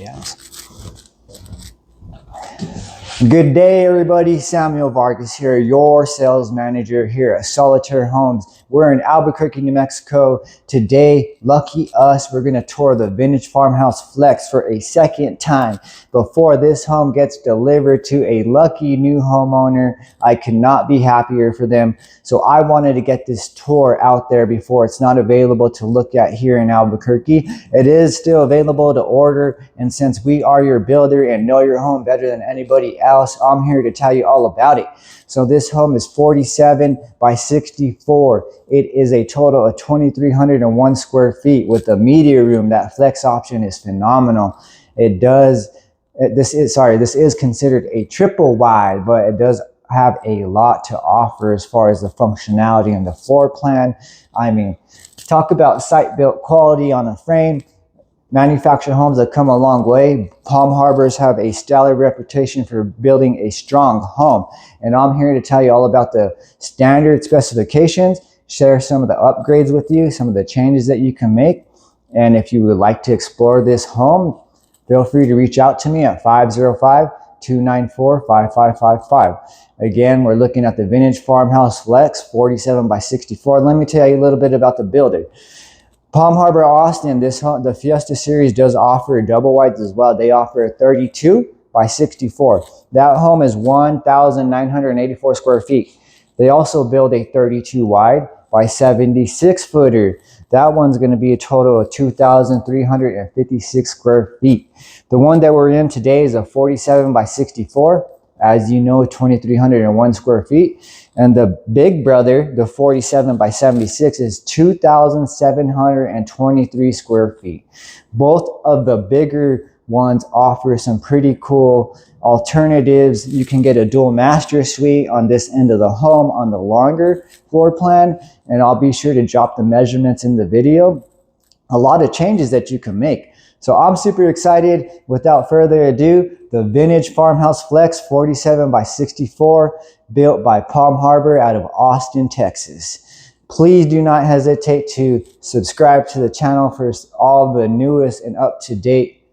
else. Good day, everybody. Samuel Vargas here, your sales manager here at Solitaire Homes. We're in Albuquerque, New Mexico. Today, lucky us, we're going to tour the Vintage Farmhouse Flex for a second time. Before this home gets delivered to a lucky new homeowner, I could not be happier for them. So I wanted to get this tour out there before it's not available to look at here in Albuquerque. It is still available to order, and since we are your builder and know your home better than anybody else, I'm here to tell you all about it. So this home is 47 by 64. It is a total of 2,301 square feet with a media room. That flex option is phenomenal. This is considered a triple wide, but it does have a lot to offer as far as the functionality and the floor plan. I mean, talk about site built quality on a frame. Manufactured homes have come a long way. Palm Harbors have a stellar reputation for building a strong home. And I'm here to tell you all about the standard specifications, share some of the upgrades with you, some of the changes that you can make. And if you would like to explore this home, feel free to reach out to me at 505-294-5555. Again, we're looking at the Vintage Farmhouse Flex 47 by 64. Let me tell you a little bit about the builder. Palm Harbor, Austin, the Fiesta Series does offer double wides as well. They offer a 32 by 64. That home is 1,984 square feet. They also build a 32 wide by 76 footer. That one's going to be a total of 2,356 square feet. The one that we're in today is a 47 by 64. As you know, 2,301 square feet. And the big brother, the 47 by 76, is 2,723 square feet. Both of the bigger ones offer some pretty cool alternatives. You can get a dual master suite on this end of the home on the longer floor plan. And I'll be sure to drop the measurements in the video. A lot of changes that you can make. So I'm super excited. Without further ado, the Vintage Farmhouse Flex 47 by 64, built by Palm Harbor out of Austin, Texas. Please do not hesitate to subscribe to the channel for all the newest and up-to-date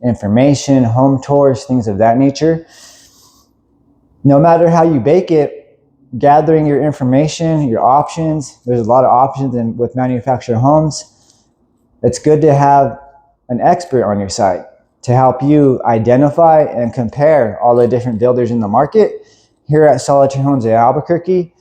information, home tours, things of that nature. No matter how you bake it, gathering your information, your options, there's a lot of options with manufactured homes. It's good to have an expert on your site to help you identify and compare all the different builders in the market. Here at Solitaire Homes in Albuquerque,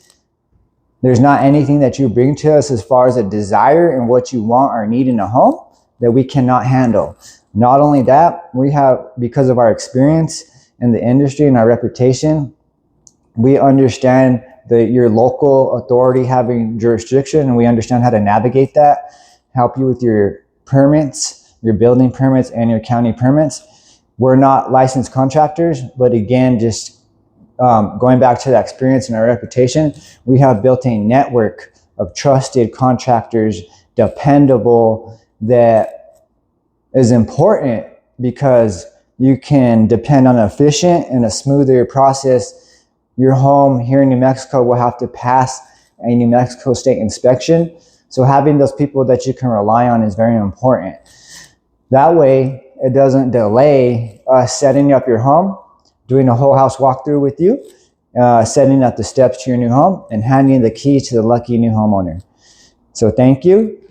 there's not anything that you bring to us as far as a desire and what you want or need in a home that we cannot handle. Not only that, we have, because of our experience in the industry and our reputation, we understand your local authority having jurisdiction, and we understand how to navigate that, help you with your permits, your building permits and your county permits. We're not licensed contractors, but again, just going back to the experience and our reputation, we have built a network of trusted contractors, dependable, that is important because you can depend on an efficient and a smoother process. Your home here in New Mexico will have to pass a New Mexico state inspection. So having those people that you can rely on is very important. That way, it doesn't delay us setting up your home, doing a whole house walkthrough with you, setting up the steps to your new home, and handing the key to the lucky new homeowner. So thank you.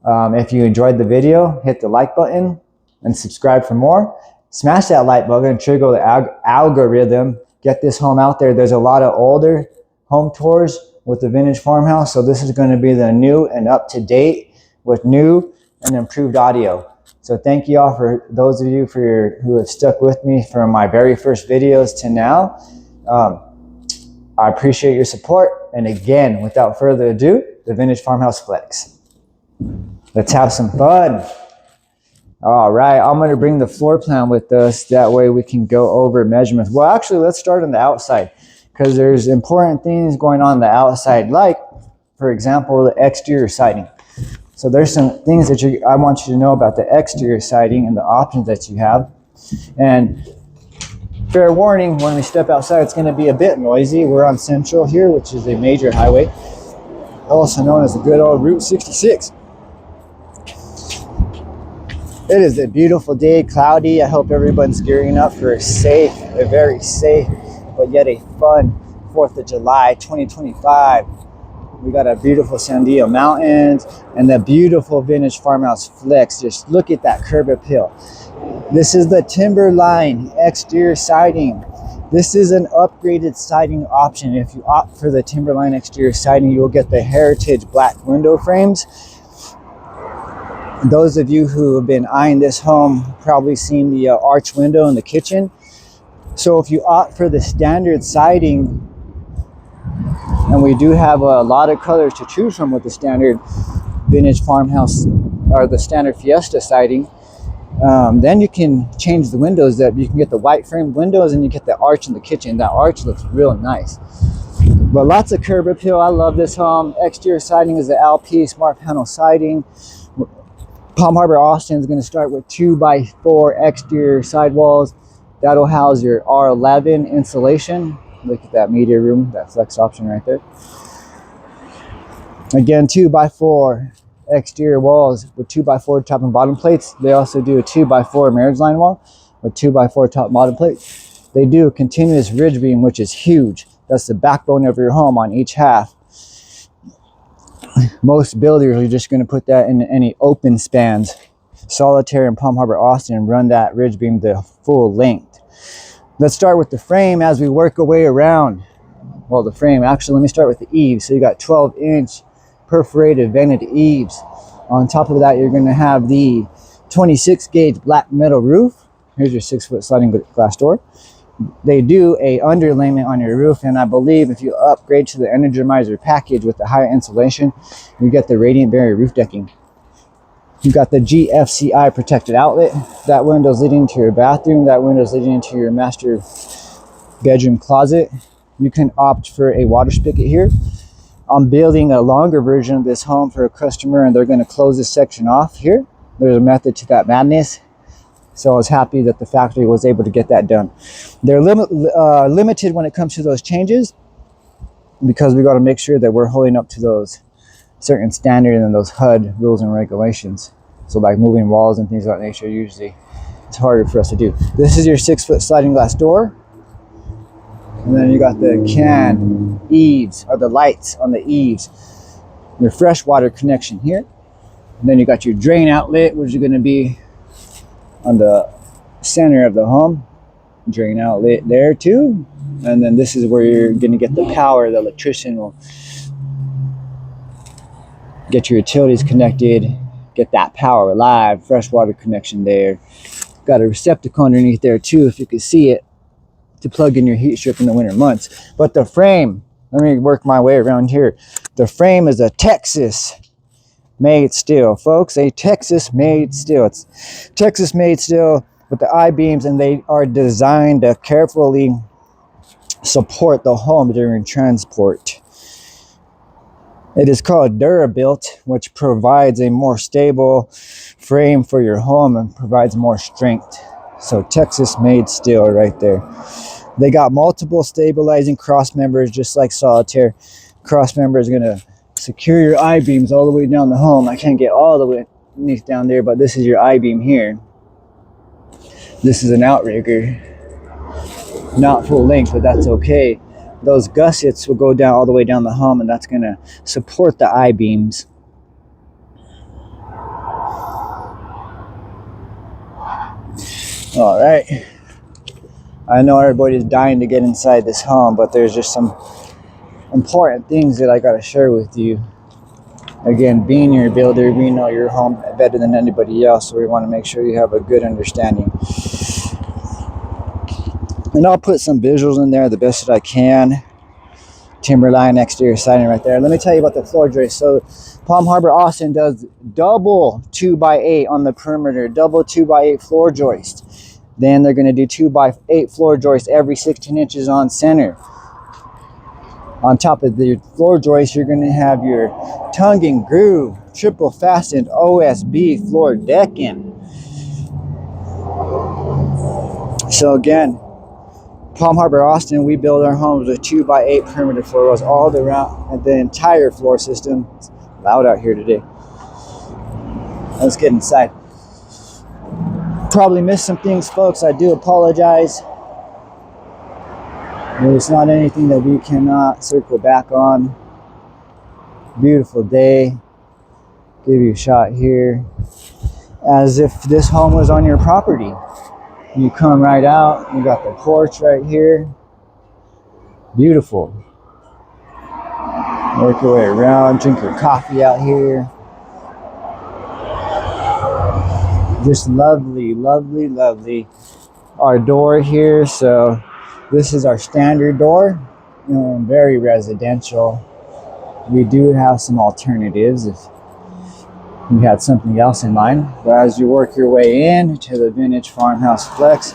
If you enjoyed the video, hit the like button and subscribe for more. Smash that like button and trigger the algorithm. Get this home out there. There's a lot of older home tours with the Vintage Farmhouse, so this is going to be the new and up-to-date with new and improved audio. So thank you all for those of you who have stuck with me from my very first videos to now. I appreciate your support. And again, without further ado, the Vintage Farmhouse Flex. Let's have some fun. All right, I'm going to bring the floor plan with us. That way we can go over measurements. Well, actually, let's start on the outside because there's important things going on the outside, like, for example, the exterior siding. So there's some things that I want you to know about the exterior siding and the options that you have. And fair warning, when we step outside, it's going to be a bit noisy. We're on Central here, which is a major highway, also known as the good old Route 66. It is a beautiful day, cloudy. I hope everyone's gearing up for a very safe, but yet a fun 4th of July 2025. We got a beautiful Sandia Mountains and the beautiful vintage farmhouse flex. Just look at that curb appeal. This is the Timberline exterior siding. This is an upgraded siding option. If you opt for the Timberline exterior siding, you'll get the heritage black window frames. Those of you who have been eyeing this home probably seen the arch window in the kitchen. So if you opt for the standard siding, and we do have a lot of colors to choose from with the standard vintage farmhouse or the standard Fiesta siding, then you can change the windows. That you can get the white framed windows and you get the arch in the kitchen. That arch looks real nice. But lots of curb appeal. I love this home. Exterior siding is the LP smart panel siding. Palm Harbor Austin is going to start with 2x4 exterior sidewalls. That'll house your R11 insulation. Look at that media room, that flex option right there. Again, 2x4 exterior walls with 2x4 top and bottom plates. They also do a 2x4 marriage line wall with 2x4 top and bottom plates. They do a continuous ridge beam, which is huge. That's the backbone of your home on each half. Most builders are just going to put that in any open spans. Solitaire and Palm Harbor Austin and run that ridge beam the full length. Let's start with the frame as we work our way around. Well, the frame, actually, let me start with the eaves. So you got 12-inch perforated vented eaves. On top of that, you're going to have the 26-gauge black metal roof. Here's your 6-foot sliding glass door. They do a underlayment on your roof, and I believe if you upgrade to the Energizer package with the higher insulation, you get the radiant barrier roof decking. You've got the GFCI protected outlet. That window's leading into your bathroom. That window's leading into your master bedroom closet. You can opt for a water spigot here. I'm building a longer version of this home for a customer, and they're going to close this section off here. There's a method to that madness. So I was happy that the factory was able to get that done. They're limited when it comes to those changes because we got to make sure that we're holding up to those certain standards and those HUD rules and regulations. So like moving walls and things of that nature, usually it's harder for us to do. This is your 6-foot sliding glass door. And then you got the can eaves, or the lights on the eaves. Your freshwater connection here. And then you got your drain outlet, which is going to be on the center of the home. Drain outlet there too. And then this is where you're going to get the power. The electrician will get your utilities connected, get that power live, freshwater connection there. Got a receptacle underneath there too, if you could see it, to plug in your heat strip in the winter months. But the frame, let me work my way around here. The frame is a Texas made steel, folks. A Texas made steel. It's Texas made steel with the I-beams, and they are designed to carefully support the home during transport. It is called Durabuilt, which provides a more stable frame for your home and provides more strength. So Texas made steel right there. They got multiple stabilizing cross members, just like Solitaire. Cross member is going to secure your I-beams all the way down the home. I can't get all the way underneath down there, but this is your I-beam here. This is an outrigger. Not full length, but that's okay. Those gussets will go down all the way down the home, and that's going to support the I-beams. All right. I know everybody's dying to get inside this home, but there's just some important things that I got to share with you. Again, being your builder, we know your home better than anybody else, so we want to make sure you have a good understanding. And I'll put some visuals in there the best that I can. Timberline exterior siding right there. Let me tell you about the floor joist. So Palm Harbor Austin does double 2x8 on the perimeter, double 2x8 floor joist. Then they're going to do 2x8 floor joist every 16 inches on center. On top of the floor joist, you're going to have your tongue and groove, triple fastened OSB floor decking. So again, Palm Harbor Austin, we build our homes with 2x8 perimeter floor walls all around the entire floor system. It's loud out here today. Let's get inside. Probably missed some things, folks. I do apologize. There's not anything that we cannot circle back on. Beautiful day. Give you a shot here. As if this home was on your property. You come right out. You got the porch right here. Beautiful. Work your way around. Drink your coffee out here. Just lovely, lovely, lovely. Our door here. So this is our standard door. Very residential. We do have some alternatives if you had something else in mind. But as you work your way in to the vintage farmhouse flex,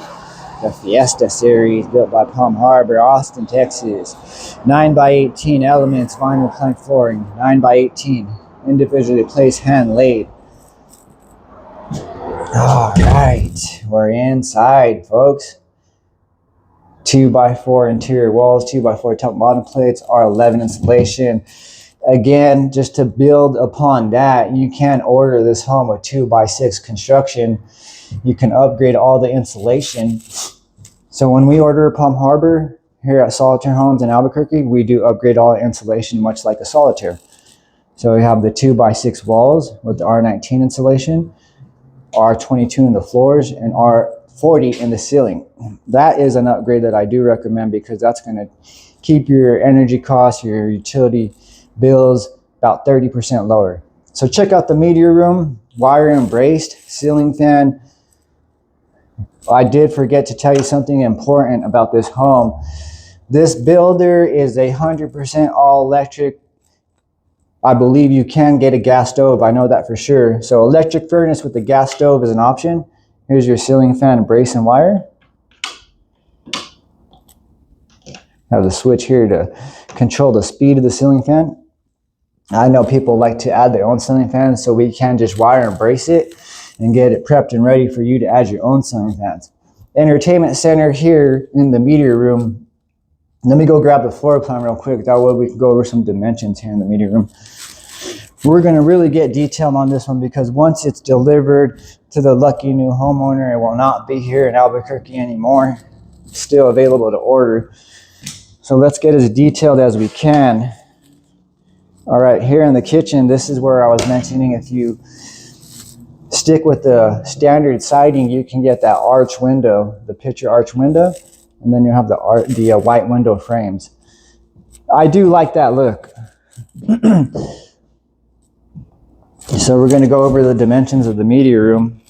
the Fiesta Series, built by Palm Harbor, Austin, Texas. 9x18 elements, vinyl plank flooring. 9x18, individually placed, hand laid. All right, we're inside, folks. 2x4 interior walls, 2x4 top and bottom plates, R11 insulation. Again, just to build upon that, you can order this home with 2x6 construction. You can upgrade all the insulation. So when we order Palm Harbor here at Solitaire Homes in Albuquerque, we do upgrade all the insulation much like a Solitaire. So we have the 2x6 walls with the R19 insulation, R22 in the floors, and R40 in the ceiling. That is an upgrade that I do recommend because that's going to keep your energy costs, your utility bills about 30% lower. So check out the media room, wire embraced, ceiling fan. I did forget to tell you something important about this home. This builder is 100% all electric. I believe you can get a gas stove. I know that for sure. So electric furnace with the gas stove is an option. Here's your ceiling fan, brace and wire. Have the switch here to control the speed of the ceiling fan. I know people like to add their own ceiling fans, so we can just wire and brace it and get it prepped and ready for you to add your own ceiling fans. Entertainment center here in the media room. Let me go grab the floor plan real quick. That way we can go over some dimensions here in the media room. We're going to really get detailed on this one because once it's delivered to the lucky new homeowner, it will not be here in Albuquerque anymore. It's still available to order. So let's get as detailed as we can. All right, here in the kitchen, this is where I was mentioning if you stick with the standard siding, you can get that arch window, the picture arch window, and then you have the white window frames. I do like that look. So we're going to go over the dimensions of the media room.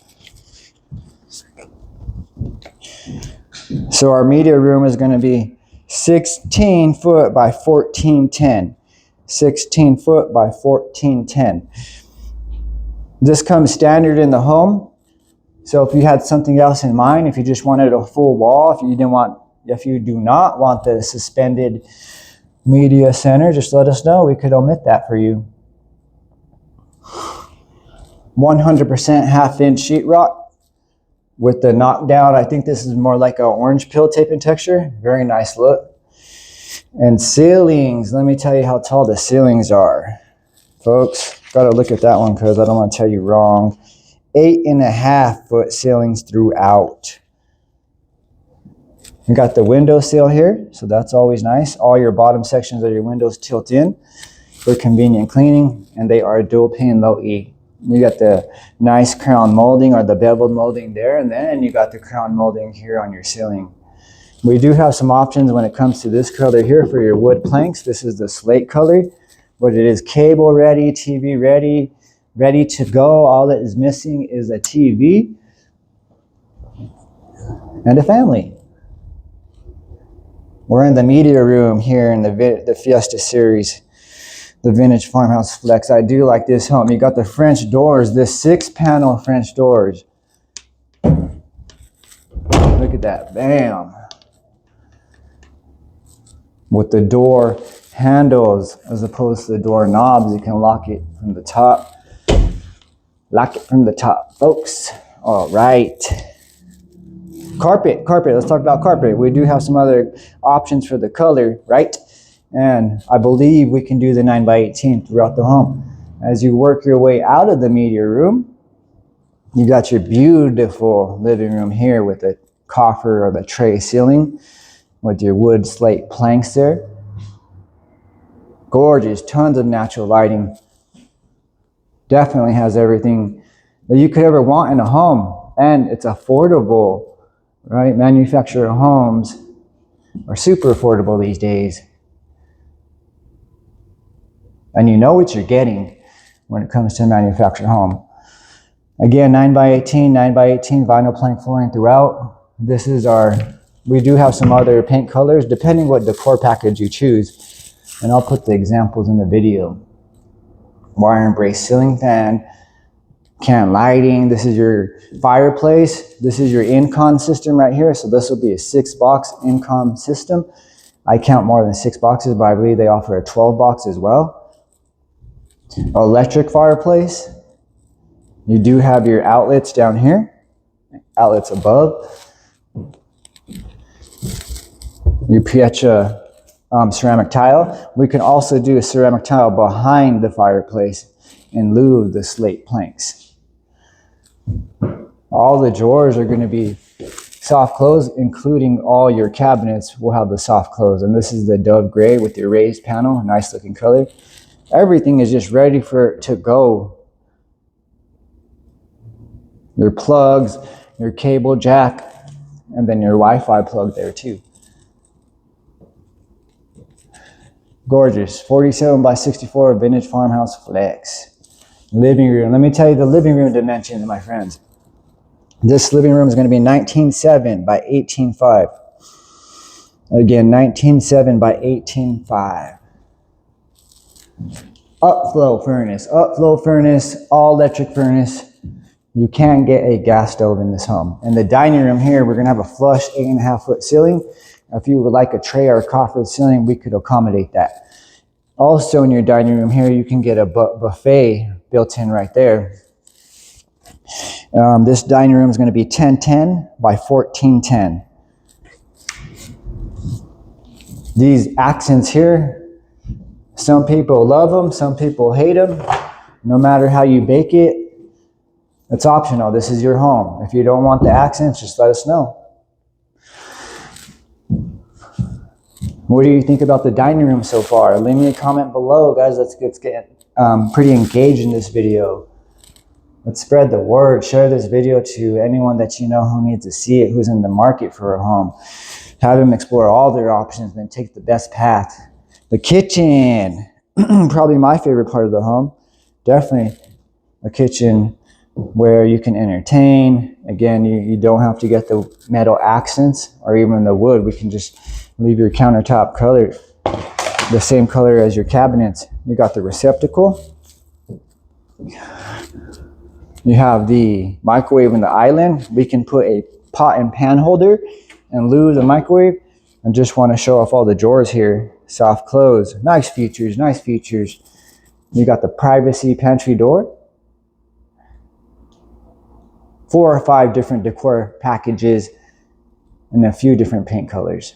So our media room is going to be 16 foot by 1410. 16 foot by 1410. This comes standard in the home. So if you had something else in mind, if you just wanted a full wall, if you do not want the suspended media center, just let us know. We could omit that for you. 100% half-inch sheetrock with the knockdown. I think this is more like an orange pill taping texture. Very nice look. And ceilings, let me tell you how tall the ceilings are. Folks, gotta look at that one because I don't want to tell you wrong. 8.5 foot ceilings throughout. You got the window sill here, so that's always nice. All your bottom sections of your windows tilt in for convenient cleaning, and they are dual pane low E. You got the nice crown molding or the beveled molding there, and then you got the crown molding here on your ceiling. We do have some options when it comes to this color here for your wood planks. This is the slate color, but it is cable ready, TV ready, ready to go. All that is missing is a TV and a family. We're in the media room here in the Fiesta Series, the vintage farmhouse flex. I do like this home. You got the French doors, the 6-panel French doors. Look at that, bam. With the door handles as opposed to the door knobs, you can lock it from the top. Lock it from the top, folks. All right. Carpet. Let's talk about carpet. We do have some other options for the color, right? And I believe we can do the 9x18 throughout the home. As you work your way out of the media room, You got your beautiful living room here with the coffer or the tray ceiling with your wood slate planks there. Gorgeous, tons of natural lighting. Definitely has everything that you could ever want in a home, and it's affordable, right? Manufactured homes are super affordable these days. And you know what you're getting when it comes to a manufactured home. Again, 9x18, 9x18 vinyl plank flooring throughout. This is we do have some other paint colors depending what decor package you choose. And I'll put the examples in the video. Wire and brace ceiling fan, can lighting. This is your fireplace. This is your incon system right here. So this will be a 6-box incon system. I count more than 6 boxes, but I believe they offer a 12-box as well. Electric fireplace. You do have your outlets down here, outlets above. Your Pietra ceramic tile. We can also do a ceramic tile behind the fireplace in lieu of the slate planks. All the drawers are going to be soft close, including all your cabinets will have the soft close. And this is the dove gray with your raised panel, nice looking color. Everything is just ready to go. Your plugs, your cable jack, and then your Wi-Fi plug there too. Gorgeous, 47x64 vintage farmhouse flex. Living room, let me tell you the living room dimensions, my friends. This living room is going to be 19.7 by 18.5. Again, 19.7 by 18.5. Upflow furnace, all electric furnace. You can get a gas stove in this home. In the dining room here, we're going to have a flush 8.5-foot ceiling. If you would like a tray or a coffer ceiling, we could accommodate that. Also in your dining room here, you can get a buffet built in right there. This dining room is going to be 10.10 by 14.10. These accents here, some people love them, some people hate them. No matter how you bake it, it's optional. This is your home. If you don't want the accents, just let us know. What do you think about the dining room so far? Leave me a comment below, guys. Let's get pretty engaged in this video. Let's spread the word. Share this video to anyone that you know who needs to see it, who's in the market for a home. Have them explore all their options, then take the best path. The kitchen, probably my favorite part of the home. Definitely a kitchen where you can entertain. Again, you don't have to get the metal accents or even the wood. We can just leave your countertop color the same color as your cabinets. You got the receptacle. You have the microwave in the island. We can put a pot and pan holder in lieu of the microwave. I just want to show off all the drawers here. Soft close, nice features, nice features. You got the privacy pantry door. 4 or 5 different decor packages and a few different paint colors.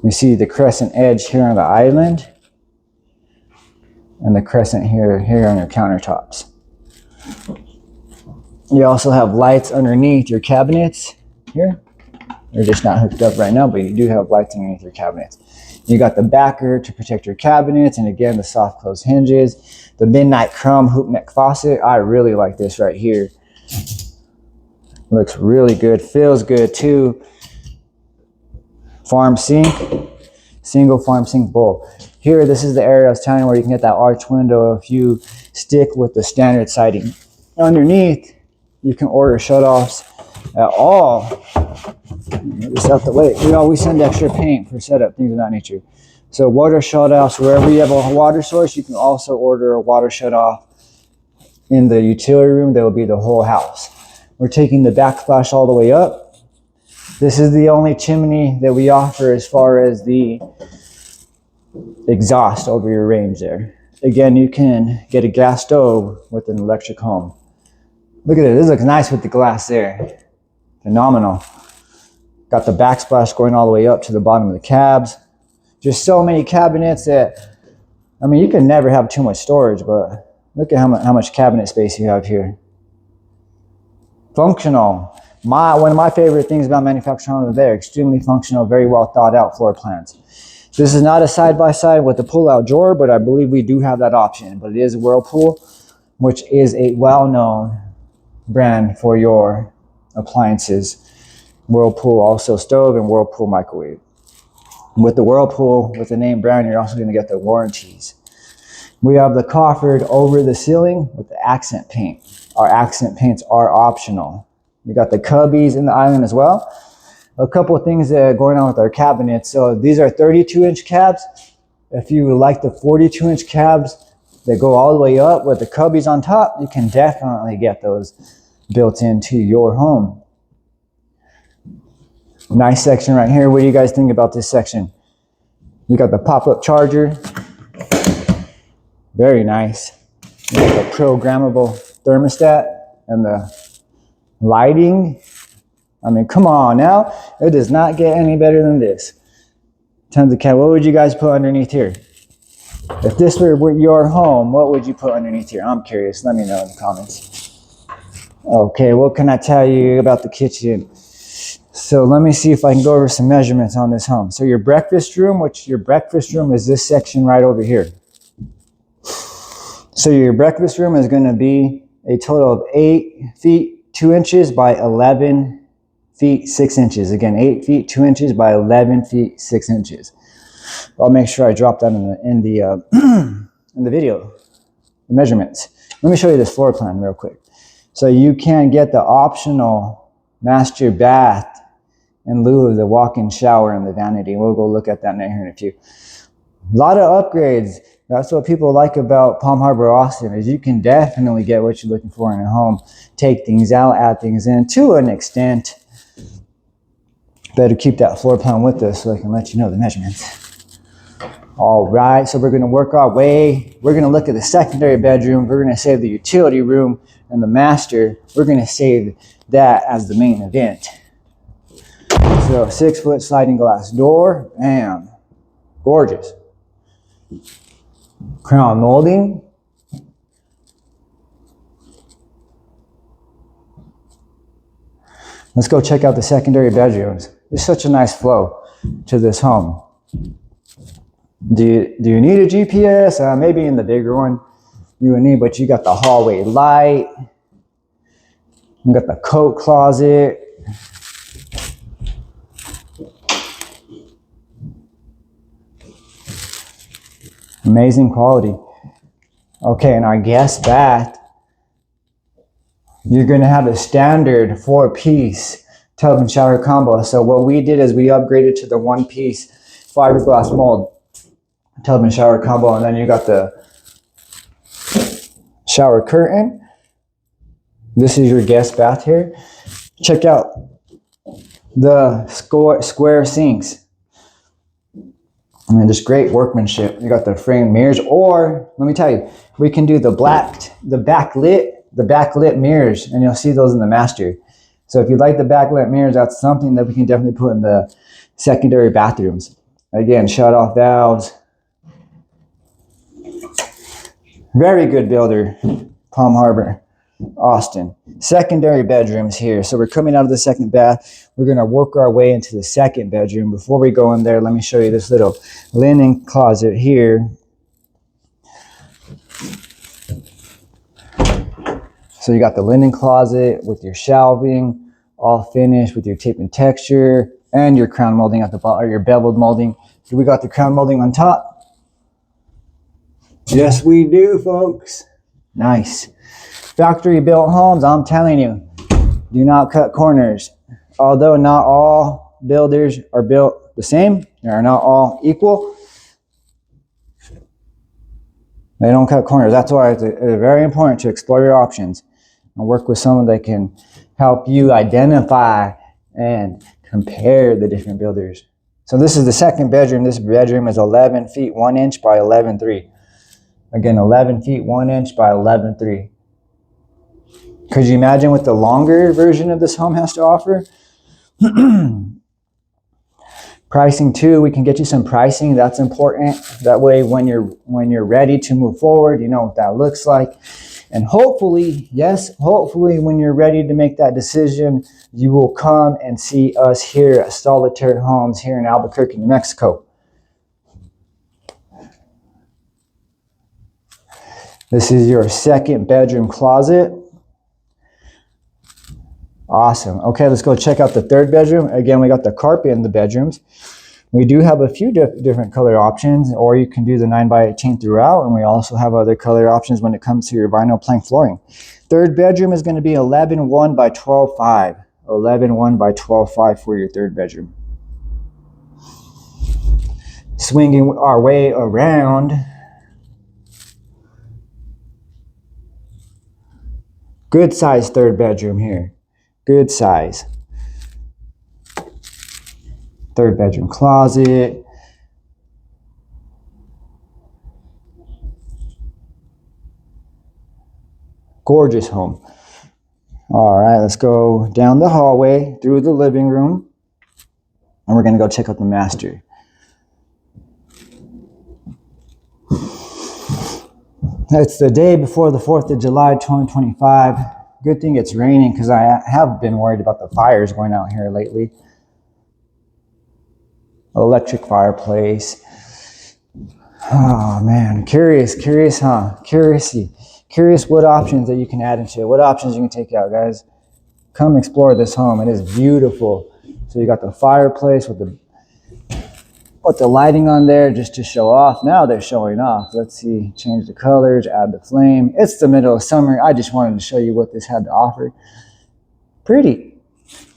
You see the crescent edge here on the island and the crescent here on your countertops. You also have lights underneath your cabinets here. They're just not hooked up right now, but you do have lights underneath your cabinets. You got the backer to protect your cabinets, and again, the soft close hinges. The midnight chrome hoop neck faucet. I really like this right here. Looks really good, feels good too. Farm sink, single farm sink bowl. Here, this is the area I was telling you where you can get that arch window if you stick with the standard siding. Underneath, you can order shutoffs at all. Just out the way. We always send extra paint for setup, things of that nature. So water shutoffs, wherever you have a water source, you can also order a water shutoff. In the utility room, there will be the whole house. We're taking the backsplash all the way up. This is the only chimney that we offer as far as the exhaust over your range there. Again, you can get a gas stove with an electric home. Look at it, this looks nice with the glass there. Phenomenal. Got the backsplash going all the way up to the bottom of the cabs. Just so many cabinets that, I mean, you can never have too much storage, but look at how much cabinet space you have here. Functional. One of my favorite things about manufactured homes, they're extremely functional, very well thought out floor plans. This is not a side-by-side with the pull-out drawer, but I believe we do have that option. But it is Whirlpool, which is a well-known brand for your appliances. Whirlpool also stove and Whirlpool microwave. With the Whirlpool, with the name brand, you're also going to get the warranties. We have the coffered over the ceiling with the accent paint. Our accent paints are optional. You got the cubbies in the island as well. A couple of things that are going on with our cabinets. So these are 32-inch cabs. If you like the 42-inch cabs that go all the way up with the cubbies on top, you can definitely get those built into your home. Nice section right here. What do you guys think about this section? You got the pop-up charger. Very nice. You got the programmable thermostat and the lighting. I mean, come on now. It does not get any better than this. Tons of cat. What would you guys put underneath here? If this were your home, what would you put underneath here? I'm curious. Let me know in the comments. Okay, what can I tell you about the kitchen? So let me see if I can go over some measurements on this home. So your breakfast room, which your breakfast room is this section right over here. So your breakfast room is going to be a total of 8 feet 2 inches by 11 feet 6 inches. Again, 8 feet 2 inches by 11 feet 6 inches. I'll make sure I drop that in the video, the measurements. Let me show you this floor plan real quick. So you can get the optional master bath in lieu of the walk-in shower and the vanity. We'll go look at that here in a few. A lot of upgrades. That's what people like about Palm Harbor, Austin, is you can definitely get what you're looking for in a home. Take things out, add things in to an extent. Better keep that floor plan with us so I can let you know the measurements. All right, so we're going to work our way. We're going to look at the secondary bedroom. We're going to save the utility room and the master. We're going to save that as the main event. So 6-foot sliding glass door. Bam. Gorgeous. Crown molding. Let's go check out the secondary bedrooms. There's such a nice flow to this home. Do you need a GPS? Maybe in the bigger one you would need, but you got the hallway light. You got the coat closet. Amazing quality. Okay, and our guest bath, you're going to have a standard 4-piece tub and shower combo. So what we did is we upgraded to the 1-piece fiberglass mold tub and shower combo, and then you got the shower curtain. This is your guest bath here. Check out the square sinks. I mean, just great workmanship. You got the framed mirrors, or let me tell you, we can do the backlit mirrors, and you'll see those in the master. So if you like the backlit mirrors, that's something that we can definitely put in the secondary bathrooms. Again, shut-off valves. Very good builder, Palm Harbor, Austin. Secondary bedrooms here. So we're coming out of the second bath. We're going to work our way into the second bedroom. Before we go in there, let me show you this little linen closet here. So you got the linen closet with your shelving, all finished with your tape and texture, and your crown molding at the bottom, or your beveled molding. Do we got the crown molding on top? Yes, we do, folks. Nice. Factory built homes, I'm telling you, do not cut corners. Although not all builders are built the same, they are not all equal. They don't cut corners. That's why it's very important to explore your options and work with someone that can help you identify and compare the different builders. So this is the second bedroom. This bedroom is 11 feet 1 inch by 11.3. Again, 11 feet 1 inch by 11.3. Could you imagine what the longer version of this home has to offer? Pricing too, we can get you some pricing. That's important. That way when you're ready to move forward, you know what that looks like. And hopefully, yes, hopefully when you're ready to make that decision, you will come and see us here at Solitaire Homes here in Albuquerque, New Mexico. This is your second bedroom closet. Awesome. Okay, let's go check out the third bedroom. Again, we got the carpet in the bedrooms. We do have a few different color options, or you can do the 9x18 throughout, and we also have other color options when it comes to your vinyl plank flooring. Third bedroom is going to be 11.1 by 12.5. 11.1 by 12.5 for your third bedroom. Swinging our way around. Good size third bedroom here. Good size. Third bedroom closet. Gorgeous home. All right, let's go down the hallway through the living room, and we're going to go check out the master. It's the day before the 4th of July, 2025. Good thing it's raining because I have been worried about the fires going out here lately. Electric fireplace. Oh man, curious, huh? Curious what options that you can add into it. What options you can take out, guys. Come explore this home. It is beautiful. So you got the fireplace with the lighting on there just to show off. Now they're showing off. Let's see, change the colors, add the flame. It's the middle of summer. I just wanted to show you what this had to offer. Pretty.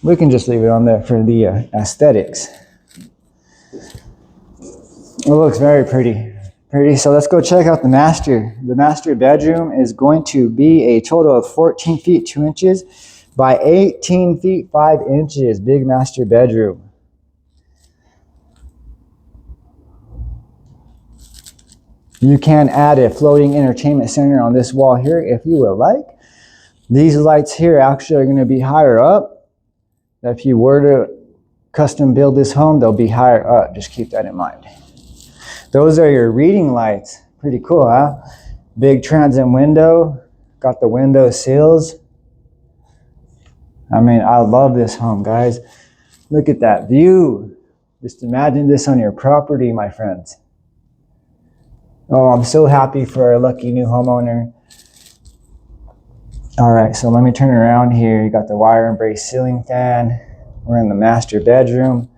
We can just leave it on there for the aesthetics. It looks very pretty. So let's go check out the master. The master bedroom is going to be a total of 14 feet 2 inches by 18 feet 5 inches. Big master bedroom. You can add a floating entertainment center on this wall here if you would like. These lights here actually are going to be higher up. If you were to custom build this home, they'll be higher up. Just keep that in mind. Those are your reading lights. Pretty cool, huh? Big transom window. Got the window sills. I mean, I love this home, guys. Look at that view. Just imagine this on your property, my friends. Oh, I'm so happy for our lucky new homeowner. All right, so let me turn around here. You got the wire and brace ceiling fan. We're in the master bedroom.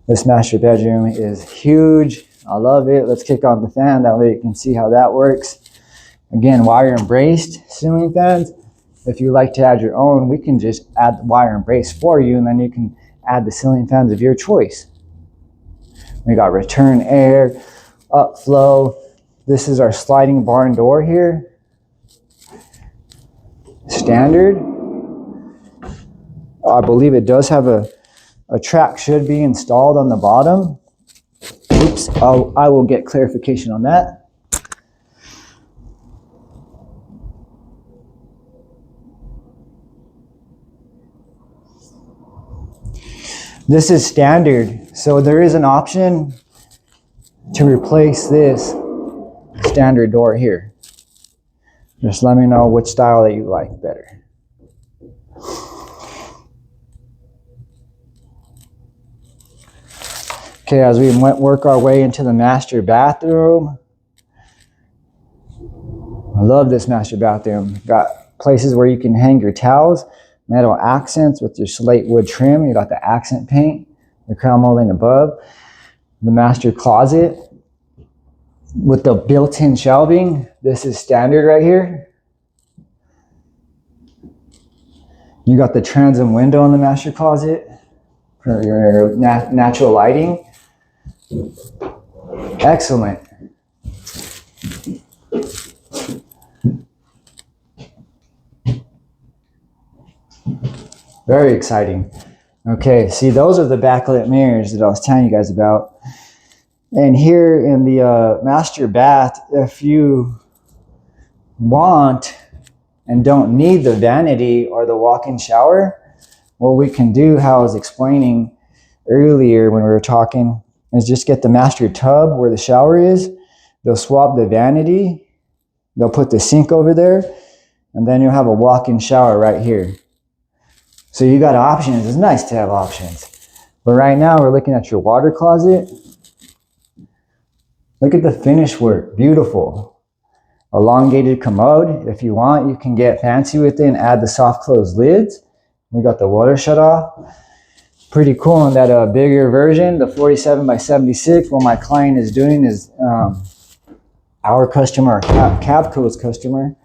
This master bedroom is huge. I love it. Let's kick on the fan. That way you can see how that works. Again, wire and braced ceiling fans. If you like to add your own, we can just add the wire and brace for you, and then you can add the ceiling fans of your choice. We got return air, upflow. This is our sliding barn door here. Standard. I believe it does have a track should be installed on the bottom. Oops, I will get clarification on that. This is standard, so there is an option to replace this standard door here. Just let me know which style that you like better. Okay, as we work our way into the master bathroom. I love this master bathroom. Got places where you can hang your towels, metal accents with your slate wood trim. You got the accent paint, the crown molding above. The master closet with the built-in shelving. This is standard right here. You got the transom window in the master closet for your natural lighting. Excellent. Very exciting. Okay, see, those are the backlit mirrors that I was telling you guys about. And here in the master bath, if you want and don't need the vanity or the walk-in shower, what we can do, how I was explaining earlier when we were talking, is just get the master tub where the shower is. They'll swap the vanity. They'll put the sink over there, and then you'll have a walk-in shower right here. So you got options. It's nice to have options. But right now we're looking at your water closet. Look at the finish work, beautiful. Elongated commode. If you want, you can get fancy with it and add the soft close lids. We got the water shut off. Pretty cool on that bigger version, the 47 by 76. What my client is doing is our customer, Cavco's customer,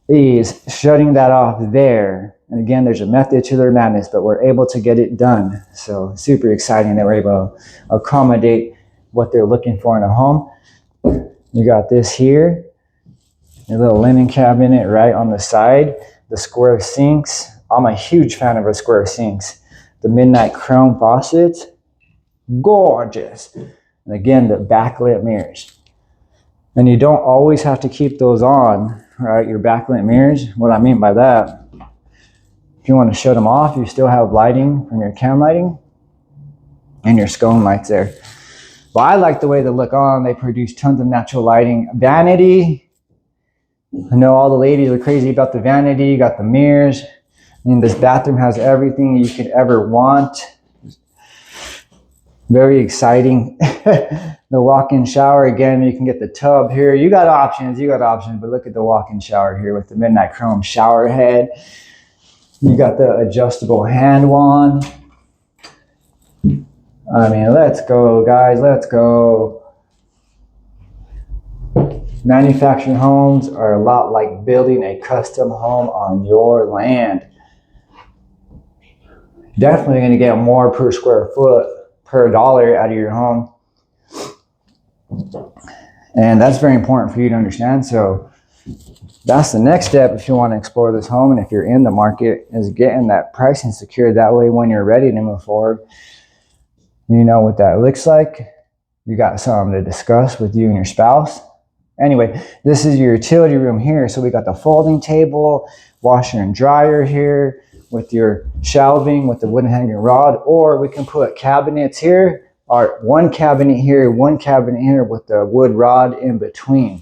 is shutting that off there. And again, there's a method to their madness, but we're able to get it done. So super exciting that we're able to accommodate what they're looking for in a home. You got this here, your little linen cabinet right on the side, the square sinks. I'm a huge fan of the square sinks. The midnight chrome faucets, gorgeous. And again, the backlit mirrors. And you don't always have to keep those on, right? Your backlit mirrors. What I mean by that, if you want to shut them off, you still have lighting from your cam lighting and your scone lights there. But I like the way they look on. They produce tons of natural lighting. Vanity. I know all the ladies are crazy about the vanity. You got the mirrors. And this bathroom has everything you could ever want. Very exciting. The walk-in shower, again, you can get the tub here. You got options, but look at the walk-in shower here with the midnight chrome shower head. You got the adjustable hand wand. I mean, let's go, guys, let's go. Manufactured homes are a lot like building a custom home on your land. Definitely going to get more per square foot, per dollar out of your home. And that's very important for you to understand. So that's the next step if you want to explore this home. And if you're in the market, is getting that pricing secured. That way, when you're ready to move forward, you know what that looks like. You got something to discuss with you and your spouse. Anyway, this is your utility room here. So we got the folding table, washer and dryer here with your shelving with the wooden hanging rod, or we can put cabinets here, or one cabinet here with the wood rod in between.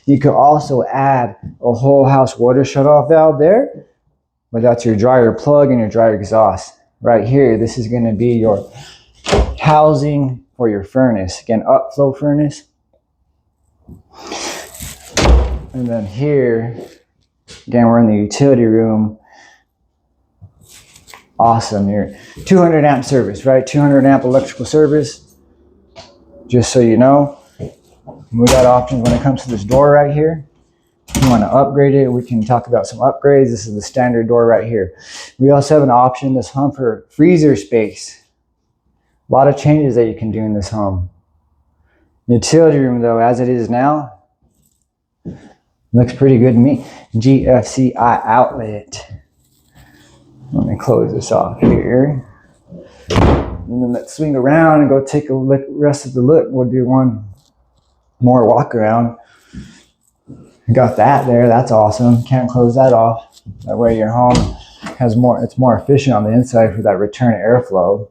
You could also add a whole house water shutoff valve there, but that's your dryer plug and your dryer exhaust. Right here, this is going to be your housing for your furnace. Again, upflow furnace. And then here, again, we're in the utility room. Awesome, your 200 amp service, right? 200 amp electrical service. Just so you know, we got options when it comes to this door right here. If you want to upgrade it, we can talk about some upgrades. This is the standard door right here. We also have an option in this home for freezer space. A lot of changes that you can do in this home. Utility room though, as it is now, looks pretty good to me. GFCI outlet. Let me close this off here. And then let's swing around and go take a look. Rest of the look. We'll do one more walk around. Got that there. That's awesome. Can't close that off. That way your home has more. It's more efficient on the inside for that return airflow.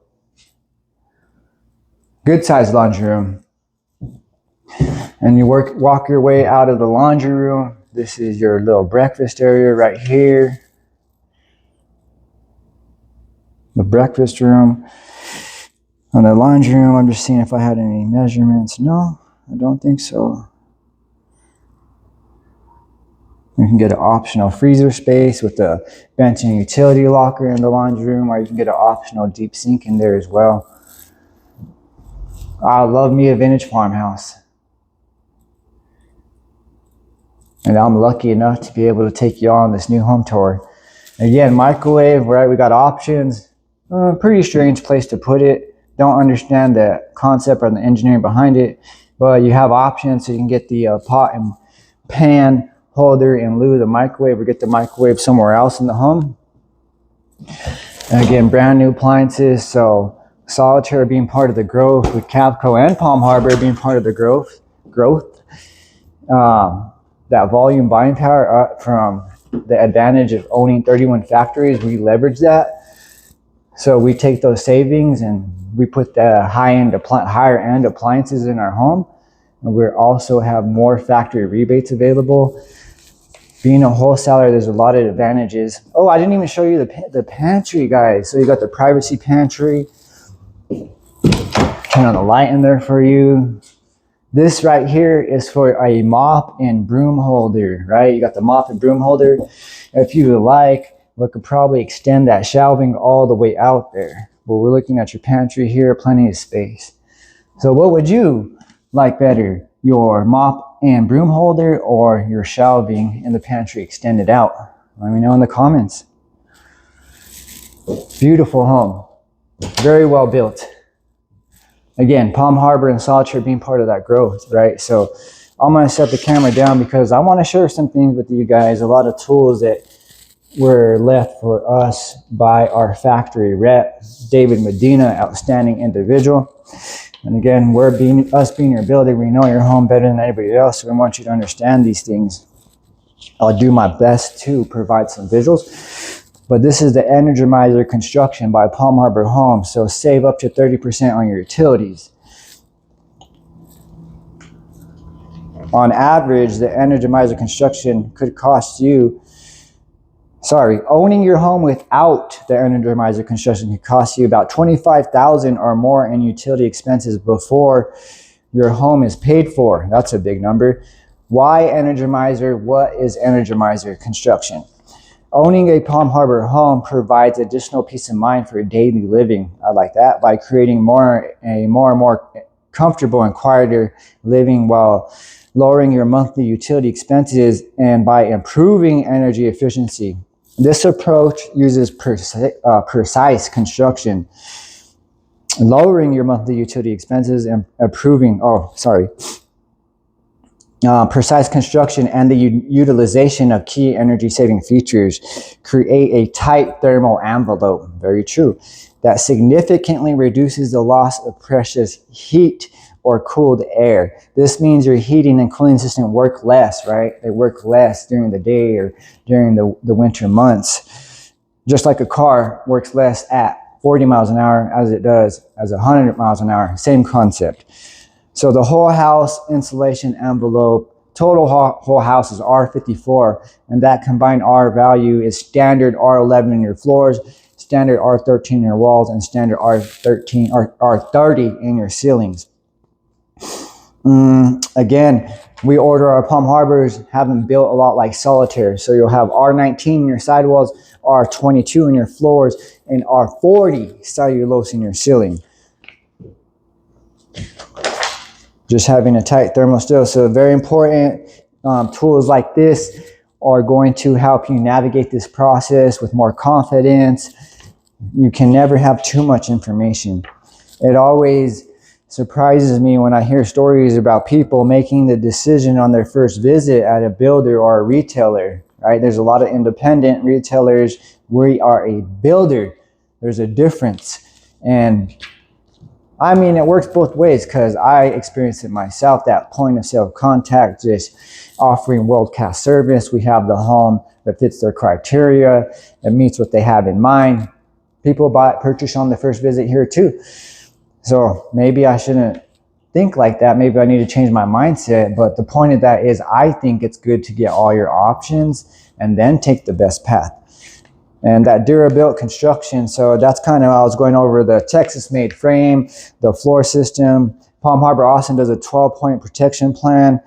Good sized laundry room. And you walk your way out of the laundry room. This is your little breakfast area right here. The breakfast room. On the laundry room, I'm just seeing if I had any measurements. No, I don't think so. You can get an optional freezer space with the bench and utility locker in the laundry room, or you can get an optional deep sink in there as well. I love me a vintage farmhouse. And I'm lucky enough to be able to take you on this new home tour. Again, microwave, right? We got options. Pretty strange place to put it. Don't understand the concept or the engineering behind it, but you have options, so you can get the pot and pan holder in lieu of the microwave, or get the microwave somewhere else in the home. And again, brand new appliances. So Solitaire being part of the growth, with Cavco and Palm Harbor being part of the growth. That volume buying power from the advantage of owning 31 factories, we leverage that. So we take those savings and we put the higher end appliances in our home. And we also have more factory rebates available. Being a wholesaler, there's a lot of advantages. Oh, I didn't even show you the pantry, guys. So you got the privacy pantry. Turn on the light in there for you. This right here is for a mop and broom holder, right? You got the mop and broom holder. If you would like, we could probably extend that shelving all the way out there. But we're looking at your pantry here, plenty of space. So what would you like better? Your mop and broom holder or your shelving in the pantry extended out? Let me know in the comments. Beautiful home. Very well built. Again, Palm Harbor and Solitaire being part of that growth, right? So I'm going to set the camera down because I want to share some things with you guys, a lot of tools that were left for us by our factory rep, David Medina, outstanding individual. And again, us being your builder, we know your home better than anybody else, so we want you to understand these things. I'll do my best to provide some visuals. But this is the Energizer Construction by Palm Harbor Homes, so save up to 30% on your utilities. On average, the Energizer Construction could cost you, owning your home without the Energizer Construction could cost you about $25,000 or more in utility expenses before your home is paid for. That's a big number. Why Energizer? What is Energizer Construction? Owning a Palm Harbor home provides additional peace of mind for daily living. I like that, by creating a more and more comfortable and quieter living while lowering your monthly utility expenses and by improving energy efficiency. This approach uses precise construction, lowering your monthly utility expenses and precise construction and the utilization of key energy saving features create a tight thermal envelope, very true, that significantly reduces the loss of precious heat or cooled air. This means your heating and cooling system work less, right? They work less during the day or during the winter months. Just like a car works less at 40 miles an hour as it does as 100 miles an hour, same concept. So the whole house insulation envelope, total whole house is R54, and that combined R value is standard R11 in your floors, standard R13 in your walls, and standard R13 or R30 in your ceilings. Again, we order our Palm Harbors, have them built a lot like Solitaire. So you'll have R19 in your sidewalls, R22 in your floors, and R40 cellulose in your ceiling. Just having a tight thermal still. So very important. Tools like this are going to help you navigate this process with more confidence. You can never have too much information. It always surprises me when I hear stories about people making the decision on their first visit at a builder or a retailer, right? There's a lot of independent retailers. We are a builder. There's a difference. And I mean, it works both ways because I experienced it myself, that point of sale contact, just offering world-class service. We have the home that fits their criteria, that meets what they have in mind. People purchase on the first visit here too. So maybe I shouldn't think like that. Maybe I need to change my mindset. But the point of that is I think it's good to get all your options and then take the best path. And that Durabuilt construction, so that's kind of, I was going over the Texas-made frame, the floor system. Palm Harbor Austin does a 12-point protection plan.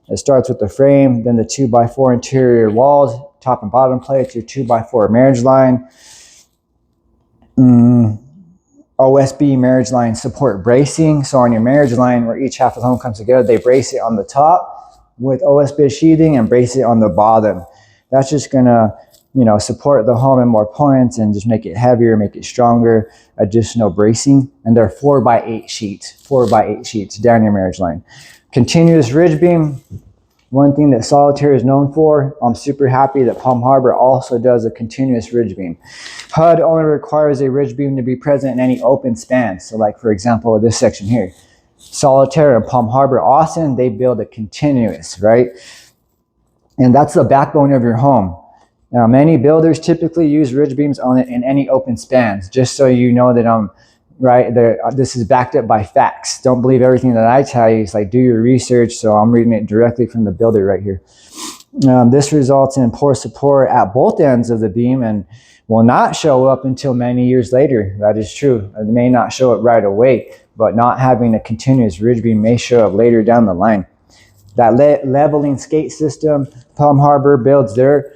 It starts with the frame, then the 2x4 interior walls, top and bottom plates, your 2x4 marriage line. OSB marriage line support bracing. So on your marriage line, where each half of the home comes together, they brace it on the top with OSB sheathing and brace it on the bottom. That's just gonna, support the home in more points and just make it heavier, make it stronger, additional bracing. And they're 4x8 sheets down your marriage line. Continuous ridge beam, one thing that Solitaire is known for. I'm super happy that Palm Harbor also does a continuous ridge beam. HUD only requires a ridge beam to be present in any open spans. So like, for example, this section here. Solitaire and Palm Harbor Austin, they build a continuous, right? And that's the backbone of your home. Now, many builders typically use ridge beams on it in any open spans, just so you know that I'm right? This is backed up by facts. Don't believe everything that I tell you. It's like, do your research. So I'm reading it directly from the builder right here. This results in poor support at both ends of the beam and will not show up until many years later. That is true. It may not show up right away, but not having a continuous ridge beam may show up later down the line. That leveling skate system, Palm Harbor builds their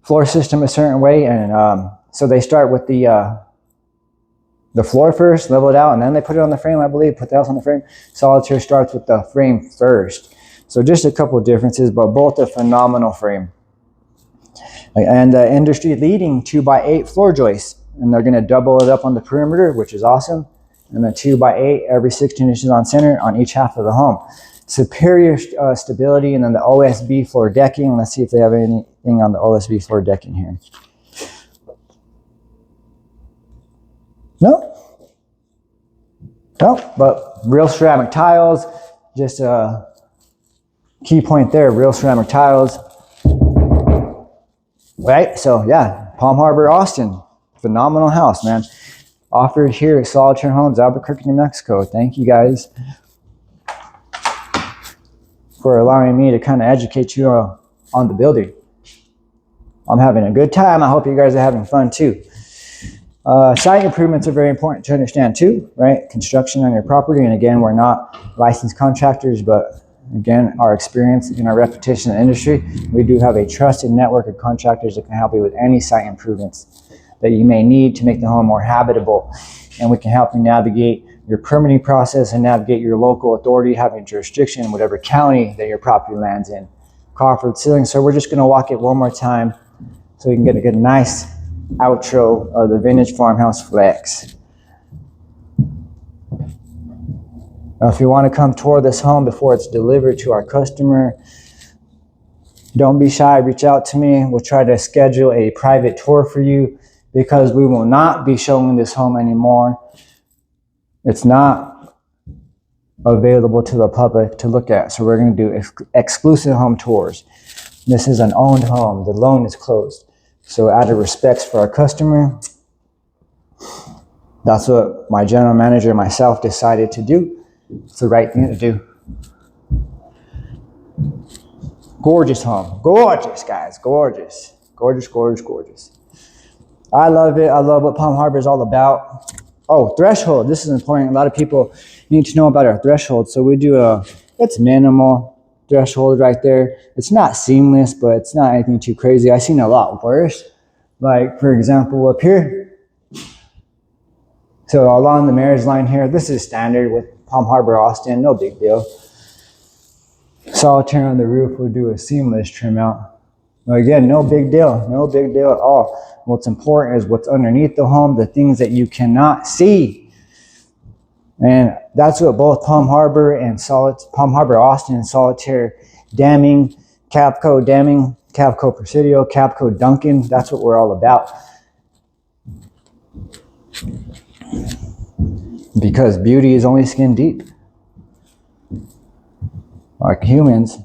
floor system a certain way, and so they start with the floor first, level it out, and then they put it on the frame, I believe, put the house on the frame. Solitaire starts with the frame first. So just a couple of differences, but both a phenomenal frame. And the industry leading 2x8 floor joists, and they're gonna double it up on the perimeter, which is awesome. And then 2x8 every 16 inches on center on each half of the home. Superior stability, and then the OSB floor decking. Let's see if they have anything on the OSB floor decking here. No, but real ceramic tiles. Just a key point there, real ceramic tiles. Right, so yeah, Palm Harbor, Austin, phenomenal house, man. Offered here at Solitaire Homes, Albuquerque, New Mexico. Thank you guys for allowing me to kind of educate you on the building. I'm having a good time. I hope you guys are having fun too. Site improvements are very important to understand too, right? Construction on your property. And again, we're not licensed contractors, but again, our experience and our reputation in the industry, we do have a trusted network of contractors that can help you with any site improvements that you may need to make the home more habitable. And we can help you navigate your permitting process and navigate your local authority having jurisdiction in whatever county that your property lands in. Crawford Ceiling. So we're just going to walk it one more time so we can get a good nice outro of the vintage farmhouse flex. Now, if you want to come tour this home before it's delivered to our customer, don't be shy, reach out to me. We'll try to schedule a private tour for you because we will not be showing this home anymore. It's not available to the public to look at. So we're going to do exclusive home tours. This is an owned home. The loan is closed. So out of respects for our customer, that's what my general manager and myself decided to do. It's the right thing to do. Gorgeous home. Gorgeous, guys. Gorgeous. Gorgeous, gorgeous, gorgeous. I love it. I love what Palm Harbor is all about. Oh, threshold. This is important. A lot of people need to know about our threshold. So we do it's minimal threshold right there. It's not seamless, but it's not anything too crazy. I've seen a lot worse. Like, for example, up here. So along the marriage line here, this is standard with Palm Harbor, Austin. No big deal. Solitaire on the roof, we'll do a seamless trim out. Again, no big deal. No big deal at all. What's important is what's underneath the home, the things that you cannot see. And that's what both Palm Harbor and Palm Harbor, Austin, and Solitaire damming, Cavco Presidio, Cavco Duncan, that's what we're all about. Because beauty is only skin deep. Like humans,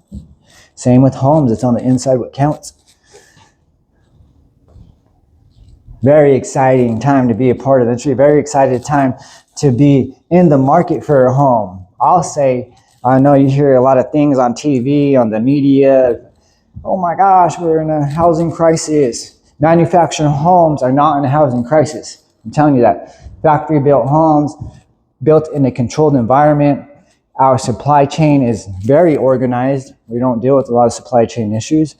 same with homes, it's on the inside what counts. Very exciting time to be a part of the industry. Very excited time to be in the market for a home. I'll say, I know you hear a lot of things on TV, on the media. Oh my gosh, we're in a housing crisis. Manufactured homes are not in a housing crisis. I'm telling you that. Factory built homes, built in a controlled environment. Our supply chain is very organized. We don't deal with a lot of supply chain issues.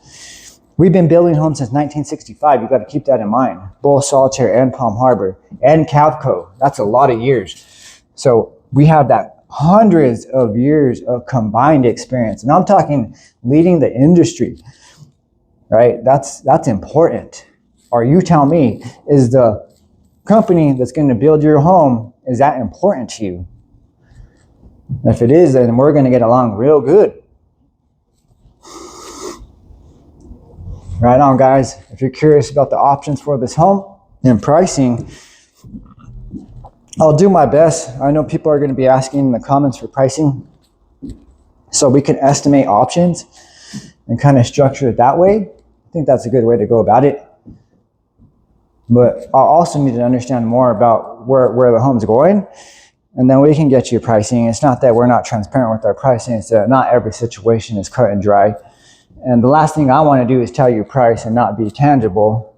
We've been building homes since 1965. You've got to keep that in mind. Both Solitaire and Palm Harbor and Cavco. That's a lot of years. So we have that hundreds of years of combined experience. And I'm talking leading the industry, right? That's important. Or you tell me, is the company that's going to build your home, is that important to you? If it is, then we're going to get along real good. Right on, guys. If you're curious about the options for this home and pricing, I'll do my best. I know people are going to be asking in the comments for pricing, so we can estimate options and kind of structure it that way. I think that's a good way to go about it. But I also need to understand more about where the home's going, and then we can get you pricing. It's not that we're not transparent with our pricing, it's that not every situation is cut and dry. And the last thing I want to do is tell you price and not be tangible.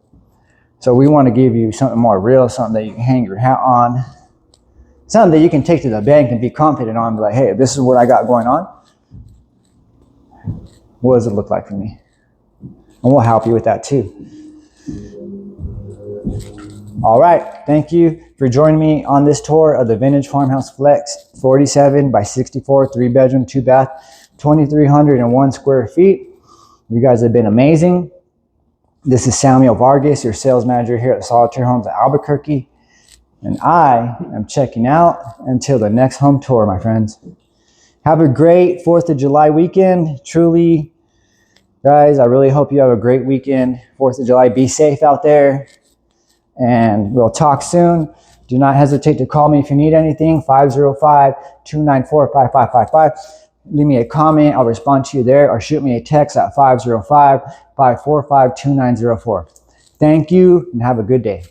So we want to give you something more real, something that you can hang your hat on, something that you can take to the bank and be confident on, be like, hey, this is what I got going on. What does it look like for me? And we'll help you with that too. All right, thank you for joining me on this tour of the Vintage Farmhouse Flex 47 by 64, 3-bedroom, 2-bath, 2,301 square feet. You guys have been amazing. This is Samuel Vargas, your sales manager here at Solitaire Homes at Albuquerque. And I am checking out until the next home tour, my friends. Have a great 4th of July weekend. Truly, guys, I really hope you have a great weekend. 4th of July, be safe out there. And we'll talk soon. Do not hesitate to call me if you need anything. 505-294-5555. Leave me a comment. I'll respond to you there, or shoot me a text at 505-545-2904. Thank you and have a good day.